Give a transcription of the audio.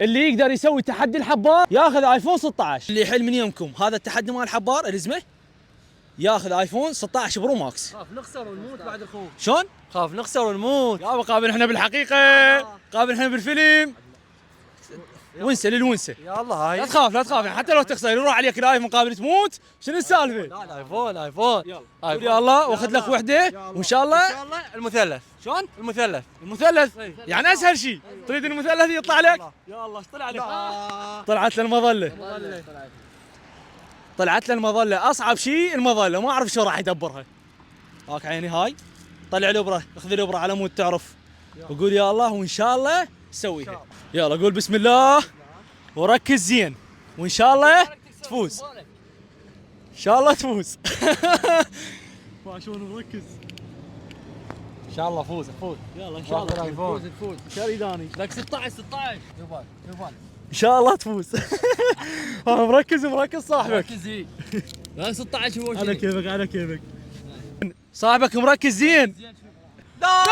اللي يقدر يسوي تحدي الحبار ياخذ ايفون 16. اللي يحل من يومكم هذا التحدي مال الحبار الازمه ياخذ ايفون 16 برو ماكس. خاف نخسر ونموت بعد الخوف. شلون؟ خاف نخسر ونموت. يابا قابل احنا بالحقيقه، قابل احنا بالفيلم. ونسه للونسه. يا الله هاي. لا تخاف لا تخاف، حتى لو تخسر يروح عليك الايفون قابل تموت، شنو السالفه؟ لا الايفون ايفون. قول يا الله واخذ لك وحده وان شاء الله. ان شاء الله المثلث. شلون؟ المثلث. المثلث يعني اسهل شيء. تريد المثلث يطلع لك؟ يا الله ايش طلع لك؟ طلعت له المظله. طلعت له المظله، اصعب شيء المظله، ما اعرف شو راح يدبرها. هاك عيني هاي، طلع الابره، اخذ الابره على مود تعرف، وقول يا الله وان شاء الله تسويها. يلا قول بسم الله وركز زين وان شاء الله تفوز. ان شاء الله تفوز. ما شلون مركز. ان شاء الله فوز. يلا ان شاء الله تفوز. شريداني لك 16 يبال. ان شاء الله تفوز. مركز صاحبك. ركز لا 16 هو على كيفك على كيفك. صاحبك مركز زين. لا